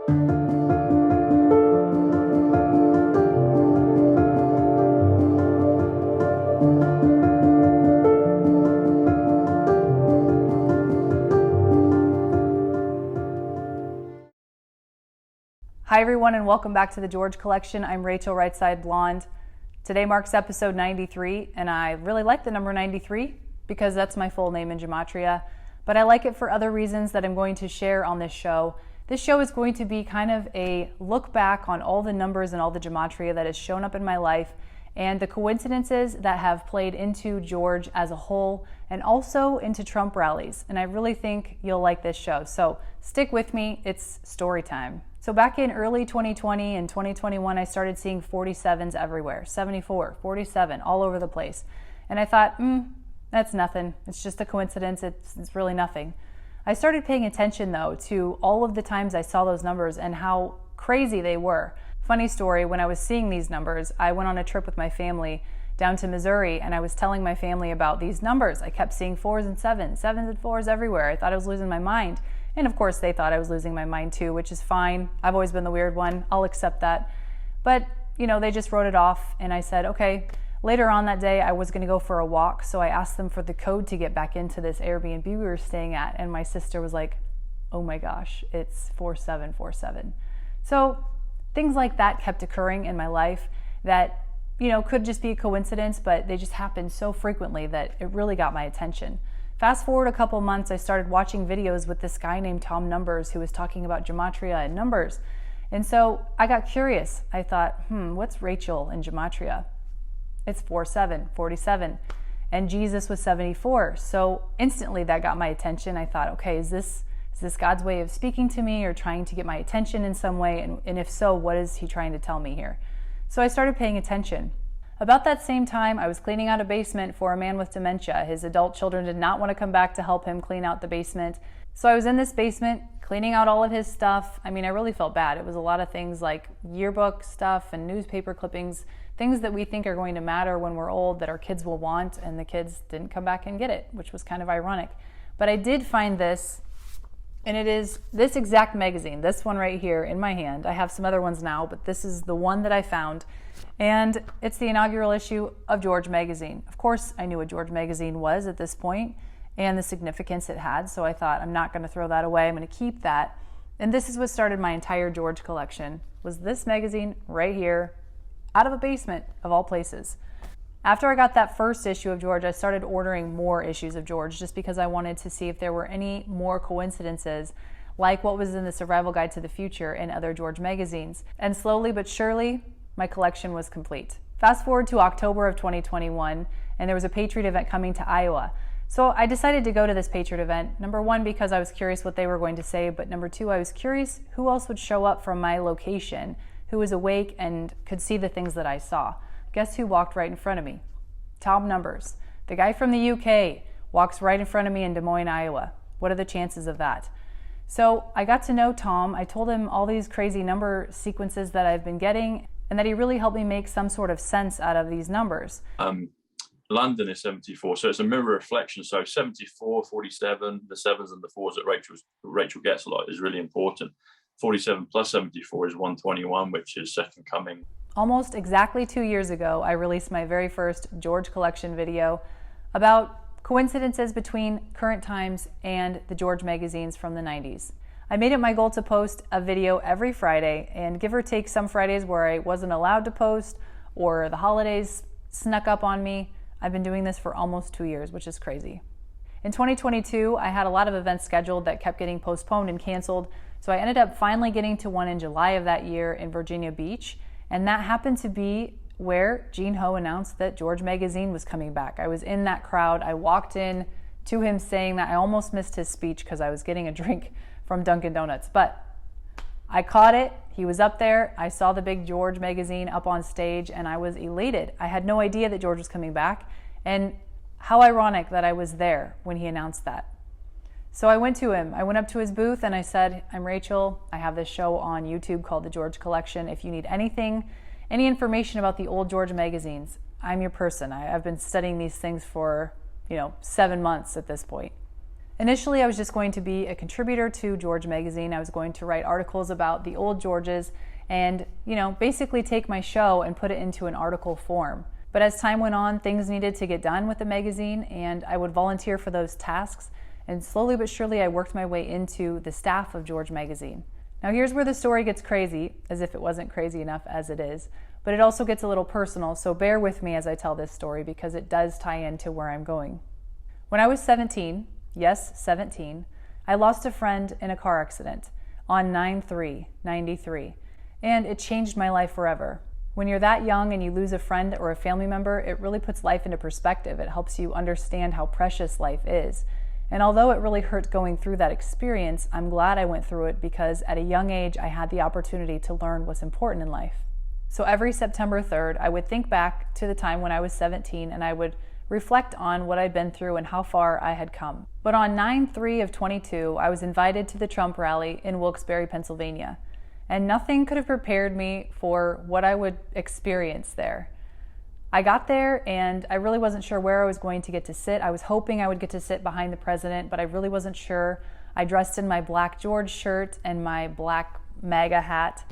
Hi everyone, and welcome back to the George Collection. I'm Rachel Rightside Blonde. Today marks episode 93, and I really like the number 93 because that's my full name in Gematria, but I like it for other reasons that I'm going to share on this show. This show is going to be kind of a look back on all the numbers and all the Gematria that has shown up in my life and the coincidences that have played into George as a whole and also into Trump rallies. And I really think you'll like this show. So stick with me, it's story time. So back in early 2020 and 2021, I started seeing 47s everywhere, 74, 47, all over the place. And I thought, that's nothing. It's just a coincidence. It's really nothing. I started paying attention though to all of the times I saw those numbers and how crazy they were. Funny story, when I was seeing these numbers, I went on a trip with my family down to Missouri and I was telling my family about these numbers. I kept seeing 4s and 7s, 7s and 4s everywhere. I thought I was losing my mind. And of course they thought I was losing my mind too, which is fine. I've always been the weird one. I'll accept that. But, they just wrote it off and I said, okay. Later on that day, I was gonna go for a walk, so I asked them for the code to get back into this Airbnb we were staying at, and my sister was like, oh my gosh, it's 4747. So things like that kept occurring in my life that, could just be a coincidence, but they just happened so frequently that it really got my attention. Fast forward a couple months, I started watching videos with this guy named Tom Numbers who was talking about Gematria and numbers. And so I got curious. I thought, what's Rachel in Gematria? It's 47, 47. And Jesus was 74. So instantly that got my attention. I thought, okay, is this God's way of speaking to me or trying to get my attention in some way? And if so, what is he trying to tell me here? So I started paying attention. About that same time, I was cleaning out a basement for a man with dementia. His adult children did not want to come back to help him clean out the basement. So I was in this basement cleaning out all of his stuff. I really felt bad. It was a lot of things like yearbook stuff and newspaper clippings, things that we think are going to matter when we're old that our kids will want, and the kids didn't come back and get it, which was kind of ironic. But I did find this, and it is this exact magazine, this one right here in my hand. I have some other ones now, but this is the one that I found. And it's the inaugural issue of George Magazine. Of course, I knew what George Magazine was at this point and the significance it had, so I thought, I'm not going to throw that away. I'm going to keep that. And this is what started my entire George collection, was this magazine right here, out of a basement of all places. After I got that first issue of George, I started ordering more issues of George just because I wanted to see if there were any more coincidences like what was in the Survival Guide to the Future and other George magazines. And slowly but surely, my collection was complete. Fast forward to October of 2021, and there was a Patriot event coming to Iowa. So I decided to go to this Patriot event, number one, because I was curious what they were going to say, but number two, I was curious who else would show up from my location, who was awake and could see the things that I saw. Guess who walked right in front of me? Tom Numbers. The guy from the UK walks right in front of me in Des Moines, Iowa. What are the chances of that? So I got to know Tom. I told him all these crazy number sequences that I've been getting, and that he really helped me make some sort of sense out of these numbers. London is 74, so it's a mirror reflection. So 74, 47, the 7s and the 4s that Rachel gets a lot is really important. 47 plus 74 is 121, which is second coming. Almost exactly 2 years ago, I released my very first George collection video about coincidences between current times and the George magazines from the 90s. I made it my goal to post a video every Friday, and give or take some Fridays where I wasn't allowed to post or the holidays snuck up on me. I've been doing this for almost 2 years, which is crazy. In 2022, I had a lot of events scheduled that kept getting postponed and canceled, so I ended up finally getting to one in July of that year in Virginia Beach, and that happened to be where Gene Ho announced that George Magazine was coming back. I was in that crowd. I walked in to him saying that. I almost missed his speech because I was getting a drink from Dunkin' Donuts, but I caught it. He was up there. I saw the big George Magazine up on stage, and I was elated. I had no idea that George was coming back, and how ironic that I was there when he announced that. So I went to him. I went up to his booth and I said, I'm Rachel. I have this show on YouTube called The George Collection. If you need anything, any information about the old George magazines, I'm your person. I've been studying these things for, 7 months at this point. Initially, I was just going to be a contributor to George magazine. I was going to write articles about the old Georges and, basically take my show and put it into an article form. But as time went on, things needed to get done with the magazine, and I would volunteer for those tasks. And slowly but surely, I worked my way into the staff of George magazine. Now here's where the story gets crazy, as if it wasn't crazy enough as it is, but it also gets a little personal, so bear with me as I tell this story because it does tie into where I'm going. When I was 17, yes, 17, I lost a friend in a car accident on 9/3/93, and it changed my life forever. When you're that young and you lose a friend or a family member, it really puts life into perspective. It helps you understand how precious life is. And although it really hurt going through that experience, I'm glad I went through it because at a young age, I had the opportunity to learn what's important in life. So every September 3rd, I would think back to the time when I was 17 and I would reflect on what I'd been through and how far I had come. But on 9/3/22, I was invited to the Trump rally in Wilkes Barre, Pennsylvania. And nothing could have prepared me for what I would experience there. I got there and I really wasn't sure where I was going to get to sit. I was hoping I would get to sit behind the president, but I really wasn't sure. I dressed in my black George shirt and my black MAGA hat,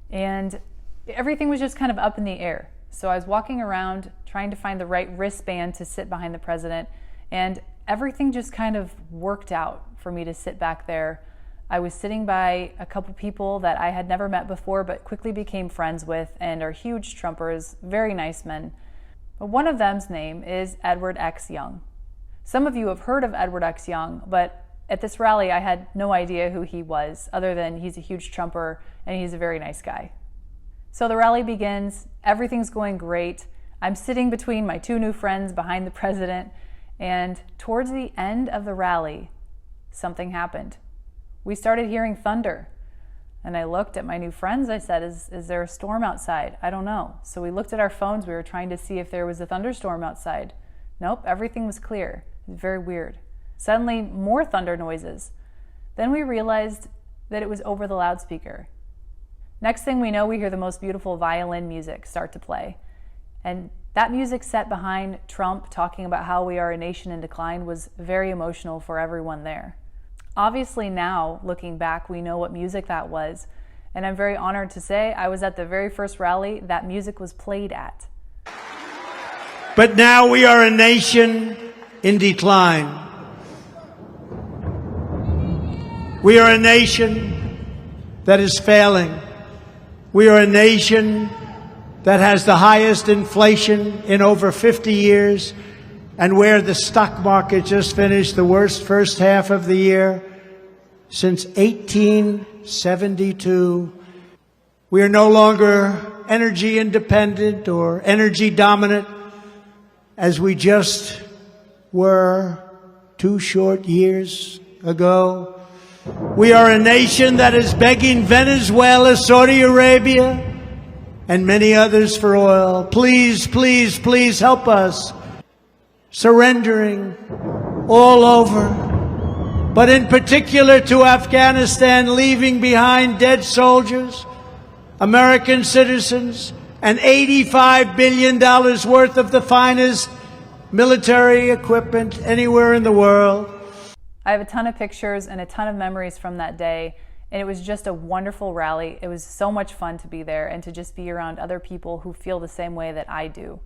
and everything was just kind of up in the air. So I was walking around trying to find the right wristband to sit behind the president, and everything just kind of worked out for me to sit back there. I was sitting by a couple people that I had never met before but quickly became friends with and are huge Trumpers, very nice men. But one of them's name is Edward X. Young. Some of you have heard of Edward X. Young, but at this rally I had no idea who he was other than he's a huge Trumper and he's a very nice guy. So the rally begins, everything's going great. I'm sitting between my two new friends behind the president, and towards the end of the rally, something happened. We started hearing thunder, and I looked at my new friends. I said, is there a storm outside? I don't know. So we looked at our phones. We were trying to see if there was a thunderstorm outside. Nope, everything was clear. It was very weird. Suddenly, more thunder noises. Then we realized that it was over the loudspeaker. Next thing we know, we hear the most beautiful violin music start to play. And that music set behind Trump talking about how we are a nation in decline was very emotional for everyone there. Obviously now, looking back, we know what music that was, and I'm very honored to say I was at the very first rally that music was played at. But now we are a nation in decline. We are a nation that is failing. We are a nation that has the highest inflation in over 50 years, and where the stock market just finished the worst first half of the year since 1872. We are no longer energy independent or energy dominant as we just were 2 short years ago. We are a nation that is begging Venezuela, Saudi Arabia, and many others for oil. Please, please, please help us. Surrendering all over, but in particular to Afghanistan, leaving behind dead soldiers, American citizens, and $85 billion worth of the finest military equipment anywhere in the world. I have a ton of pictures and a ton of memories from that day, and it was just a wonderful rally. It was so much fun to be there and to just be around other people who feel the same way that I do.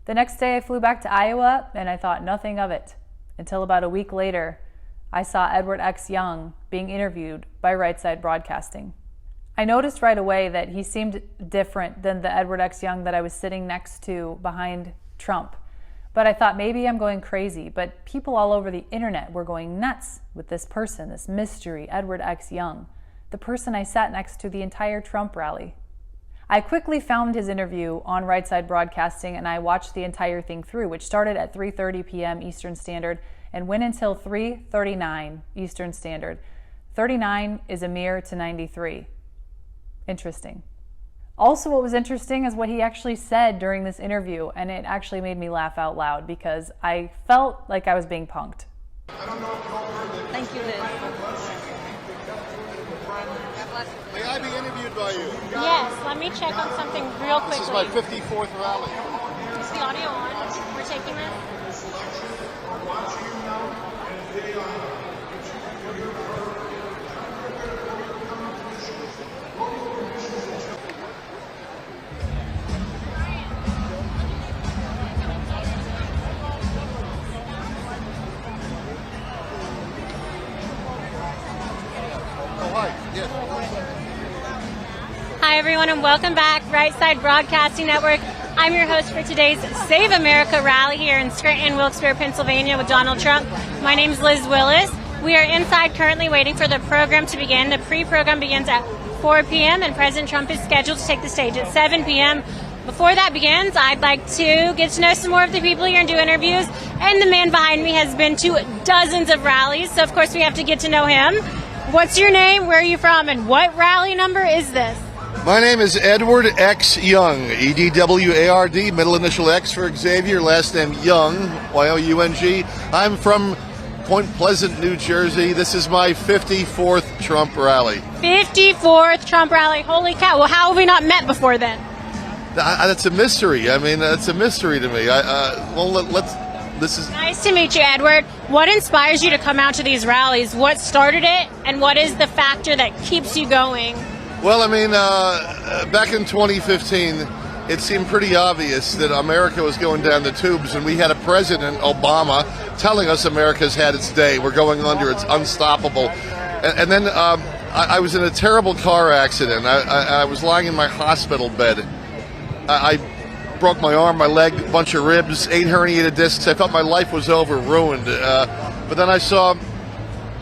The next day I flew back to Iowa and I thought nothing of it until about a week later I saw Edward X. Young being interviewed by Right Side Broadcasting. I noticed right away that he seemed different than the Edward X. Young that I was sitting next to behind Trump. But I thought maybe I'm going crazy, but people all over the internet were going nuts with this person, this mystery, Edward X. Young, the person I sat next to the entire Trump rally. I quickly found his interview on Right Side Broadcasting and I watched the entire thing through, which started at 3:30 p.m. Eastern Standard and went until 3:39 Eastern Standard. 39 is a mirror to 93. Interesting. Also, what was interesting is what he actually said during this interview, and it actually made me laugh out loud because I felt like I was being punked. Thank you, Liz. May I be interviewed by you? Yes, let me check on something real quickly. This is my 54th rally. Is the audio on? We're taking this? Yes. Hi, everyone, and welcome back. Right Side Broadcasting Network. I'm your host for today's Save America rally here in Scranton, Wilkes Barre, Pennsylvania with Donald Trump. My name's Liz Willis. We are inside currently waiting for the program to begin. The pre-program begins at 4 p.m. and President Trump is scheduled to take the stage at 7 p.m. Before that begins, I'd like to get to know some more of the people here and do interviews. And the man behind me has been to dozens of rallies, so of course we have to get to know him. What's your name, where are you from, and what rally number is this? My name is Edward X. Young, E-D-W-A-R-D, middle initial X for Xavier, last name Young, Y-O-U-N-G. I'm from Point Pleasant, New Jersey. This is my 54th Trump rally. 54th Trump rally. Holy cow. Well, how have we not met before then? That's a mystery. I mean, that's a mystery to me. This is... Nice to meet you, Edward. What inspires you to come out to these rallies? What started it, and what is the factor that keeps you going? Well, I mean, back in 2015, it seemed pretty obvious that America was going down the tubes, and we had a President, Obama, telling us America's had its day. We're going under. It's unstoppable. And then I was in a terrible car accident. I was lying in my hospital bed. I broke my arm, my leg, a bunch of ribs, 8 herniated discs. I felt my life was over, ruined. But then I saw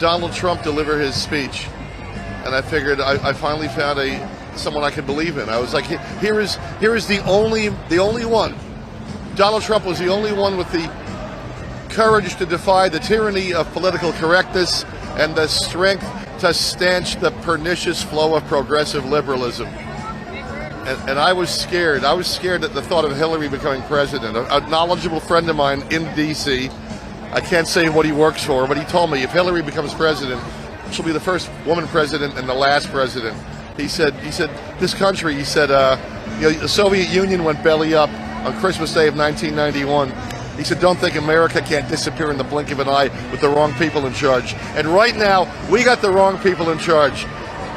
Donald Trump deliver his speech, and I figured I finally found someone I could believe in. I was like, here is the only one. Donald Trump was the only one with the courage to defy the tyranny of political correctness and the strength to stanch the pernicious flow of progressive liberalism. And I was scared. I was scared at the thought of Hillary becoming president. A knowledgeable friend of mine in D.C., I can't say what he works for, but he told me if Hillary becomes president, she'll be the first woman president and the last president. He said, this country, he said, the Soviet Union went belly up on Christmas Day of 1991. He said, don't think America can't disappear in the blink of an eye with the wrong people in charge. And right now, we got the wrong people in charge.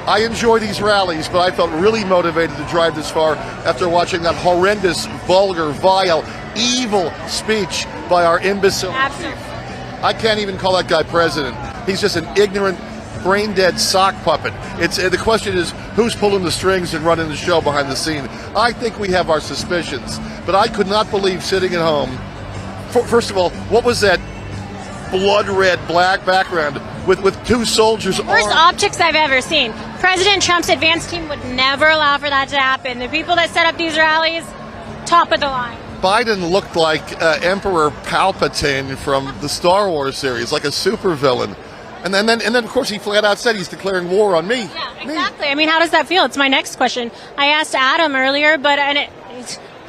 I enjoy these rallies, but I felt really motivated to drive this far after watching that horrendous, vulgar, vile, evil speech by our imbecile Absolutely. chief. I can't even call that guy president. He's just an ignorant, brain-dead sock puppet. The question is, who's pulling the strings and running the show behind the scene? I think we have our suspicions, but I could not believe sitting at home. First of all, what was that blood-red black background with 2 soldiers? Worst optics I've ever seen. President Trump's advance team would never allow for that to happen. The people that set up these rallies, top of the line. Biden looked like Emperor Palpatine from the Star Wars series, like a supervillain. And then, of course, he flat out said he's declaring war on me. Yeah, exactly. I mean, how does that feel? It's my next question. I asked Adam earlier,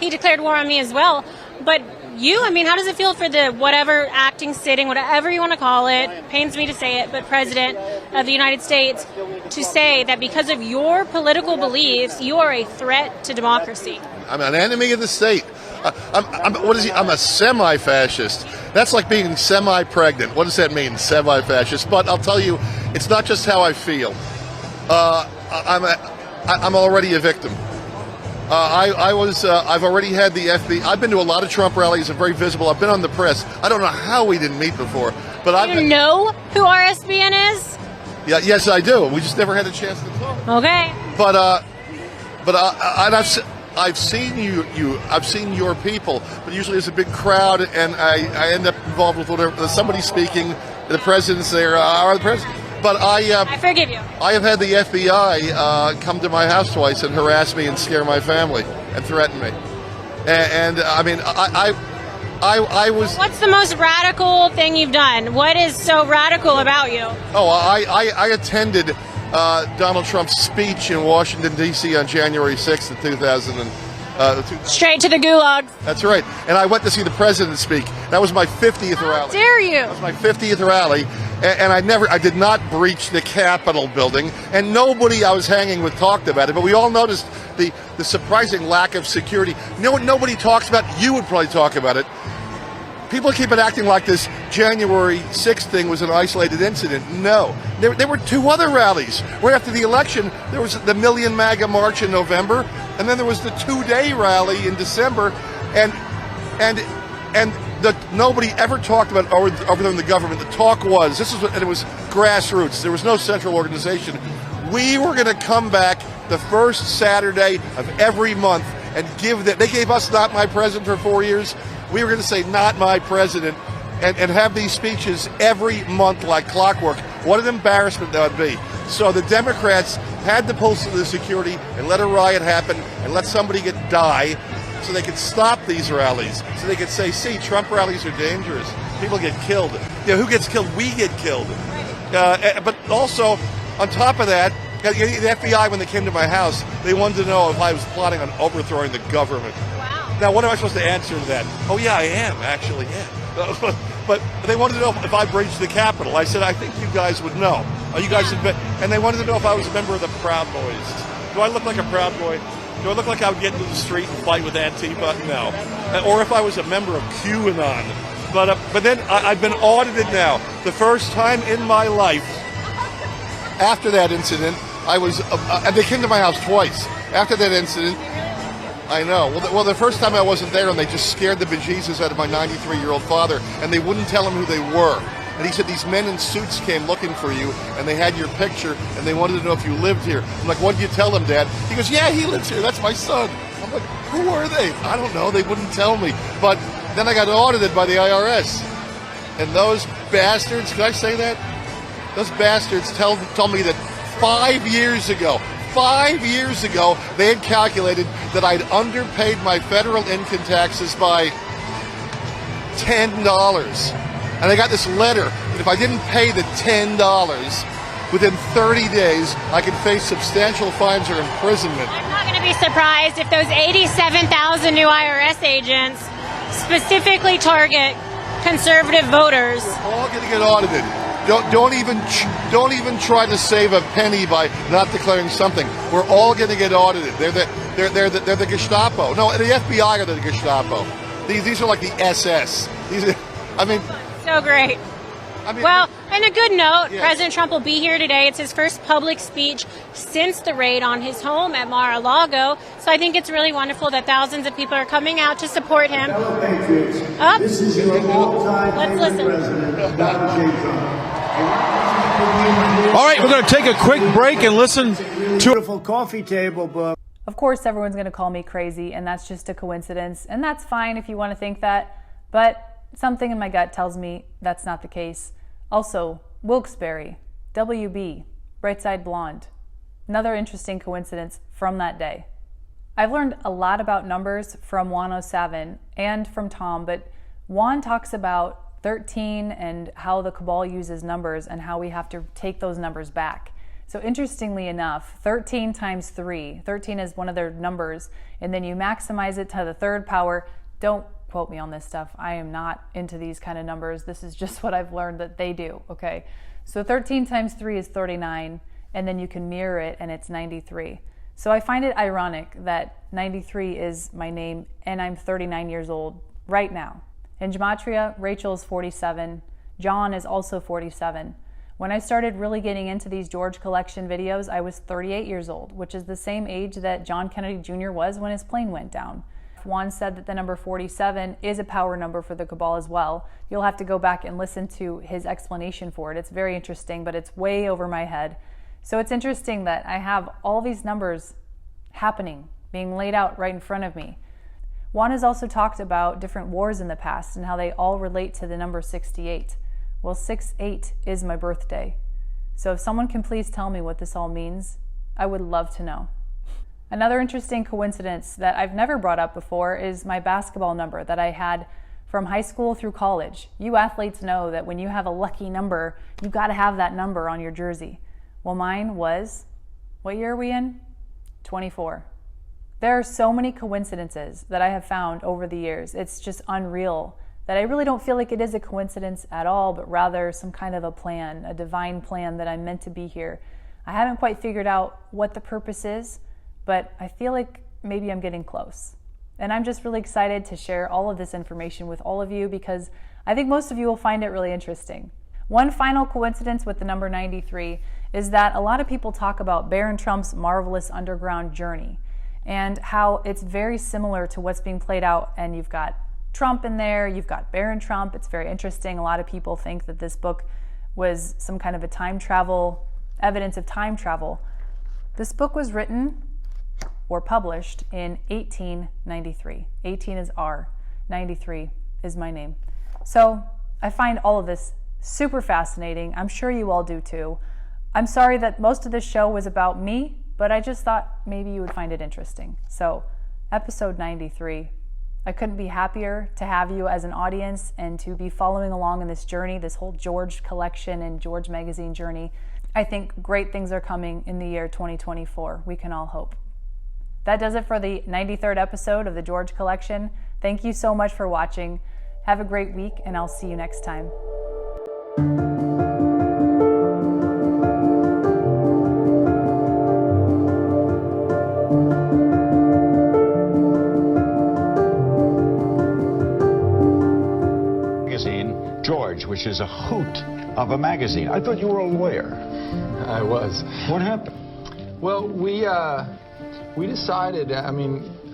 he declared war on me as well. But you, I mean, how does it feel for the whatever acting, sitting, whatever you want to call it, pains me to say it, but President of the United States, to say that because of your political beliefs, you are a threat to democracy? I'm an enemy of the state. What is he? I'm a semi-fascist. That's like being semi-pregnant. What does that mean, semi-fascist? But I'll tell you, it's not just how I feel. I'm already a victim. I've already had the FBI. I've been to a lot of Trump rallies. I'm very visible. I've been on the press. I don't know how we didn't meet before, but Do you know who RSBN is? Yeah, yes, I do. We just never had a chance to talk. Okay. But I've seen I've seen your people, but usually there's a big crowd, and I end up involved with whatever. Somebody speaking, the president's there, or the president. But I forgive you. I have had the FBI come to my house twice and harass me and scare my family and threaten me. And I mean, I was. What's the most radical thing you've done? What is so radical about you? Oh, I attended Donald Trump's speech in Washington, D.C. on January 6th of 2000. Straight to the gulag. That's right. And I went to see the president speak. That was my 50th rally. How dare you? That was my 50th rally. And I did not breach the Capitol building. And nobody I was hanging with talked about it. But we all noticed the surprising lack of security. Nobody talks about it. You would probably talk about it. People keep on acting like this January 6th thing was an isolated incident. No. There were 2 other rallies. Right after the election, there was the Million MAGA March in November, and then there was the 2-day rally in December, and nobody ever talked about other than the government. The talk was, and it was grassroots. There was no central organization. We were going to come back the first Saturday of every month and give that. They gave us Not My President for 4 years. We were going to say Not My President and have these speeches every month like clockwork. What an embarrassment that would be. So the Democrats had to pull the security and let a riot happen and let somebody die so they could stop these rallies. So they could say, see, Trump rallies are dangerous. People get killed. You know, who gets killed? We get killed. But also, on top of that, the FBI, when they came to my house, they wanted to know if I was plotting on overthrowing the government. Wow. Now, what am I supposed to answer to that? Oh, yeah, I am, actually, yeah. But they wanted to know if I breached the Capitol. I said, I think you guys would know. You guys would, and they wanted to know if I was a member of the Proud Boys. Do I look like a Proud Boy? Do I look like I would get into the street and fight with Antifa? No. Or if I was a member of QAnon. But then I've been audited now. The first time in my life, after that incident, I was, and they came to my house twice. After that incident, I know. Well, the first time I wasn't there, and they just scared the bejesus out of my 93-year-old father, and they wouldn't tell him who they were. And he said, these men in suits came looking for you, and they had your picture, and they wanted to know if you lived here. I'm like, what did you tell them, Dad? He goes, yeah, he lives here. That's my son. I'm like, who are they? I don't know. They wouldn't tell me. But then I got audited by the IRS. And those bastards, can I say that? Those bastards told me that 5 years ago, they had calculated that I'd underpaid my federal income taxes by $10. And I got this letter that if I didn't pay the $10 within 30 days, I could face substantial fines or imprisonment. I'm not going to be surprised if those 87,000 new IRS agents specifically target conservative voters. We're all going to get audited. Don't even try to save a penny by not declaring something. We're all going to get audited. They're the Gestapo. No, the FBI are the Gestapo. These are like the SS. So great. Well, and a good note, yes. President Trump will be here today. It's his first public speech since the raid on his home at Mar-a-Lago. So I think it's really wonderful that thousands of people are coming out to support him. This is your all-time Let's listen. president, Donald J. Trump. All right, we're going to take a quick break and listen to Beautiful coffee table book. Of course, everyone's going to call me crazy, and that's just a coincidence, and that's fine if you want to think that, but something in my gut tells me that's not the case. Also, Wilkes Barre, WB, Bright Side Blonde. Another interesting coincidence from that day. I've learned a lot about numbers from Juan 07 and from Tom, but Juan talks about 13 and how the cabal uses numbers and how we have to take those numbers back. So interestingly enough, 13 times 3, 13 is one of their numbers, and then you maximize it to the third power. Don't quote me on this stuff. I am not into these kind of numbers. This is just what I've learned that they do, okay? So 13 times 3 is 39, and then you can mirror it, and it's 93. So I find it ironic that 93 is my name, and I'm 39 years old right now. In Gematria, Rachel is 47. John is also 47. When I started really getting into these George Collection videos, I was 38 years old, which is the same age that John Kennedy Jr. was when his plane went down. Juan said that the number 47 is a power number for the cabal as well. You'll have to go back and listen to his explanation for it. It's very interesting, but it's way over my head. So it's interesting that I have all these numbers happening, being laid out right in front of me. Juan has also talked about different wars in the past and how they all relate to the number 68. Well, 68 is my birthday. So if someone can please tell me what this all means, I would love to know. Another interesting coincidence that I've never brought up before is my basketball number that I had from high school through college. You athletes know that when you have a lucky number, you've got to have that number on your jersey. Well, mine was, what year are we in? 24. There are so many coincidences that I have found over the years. It's just unreal that I really don't feel like it is a coincidence at all, but rather some kind of a plan, a divine plan that I'm meant to be here. I haven't quite figured out what the purpose is, but I feel like maybe I'm getting close. And I'm just really excited to share all of this information with all of you because I think most of you will find it really interesting. One final coincidence with the number 93 is that a lot of people talk about Barron Trump's marvelous underground journey and how it's very similar to what's being played out, and you've got Trump in there, you've got Barron Trump. It's very interesting. A lot of people think that this book was some kind of a time travel, evidence of time travel. This book was written or published in 1893. 18 is R, 93 is my name. So I find all of this super fascinating. I'm sure you all do too. I'm sorry that most of this show was about me, but I just thought maybe you would find it interesting. So episode 93. I couldn't be happier to have you as an audience and to be following along in this journey, this whole George collection and George magazine journey. I think great things are coming in the year 2024. We can all hope. That does it for the 93rd episode of the George Collection. Thank you so much for watching. Have a great week, and I'll see you next time. Magazine, George, which is a hoot of a magazine. I thought you were a lawyer. I was. What happened? Well, we decided,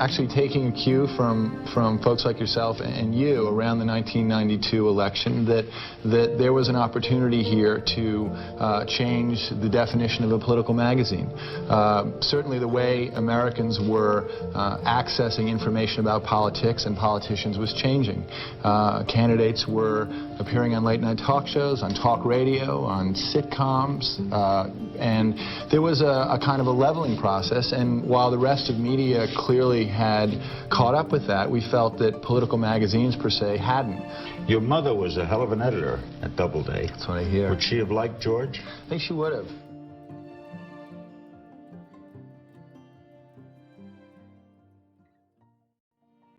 actually taking a cue from folks like yourself and you around the 1992 election, that there was an opportunity here to change the definition of a political magazine. Certainly the way Americans were accessing information about politics and politicians was changing. Candidates were appearing on late-night talk shows, on talk radio, on sitcoms, and there was a kind of a leveling process, and while the rest of media clearly had caught up with that, we felt that political magazines per se hadn't. Your mother was a hell of an editor at Doubleday. That's what I hear. Would she have liked George? I think she would have.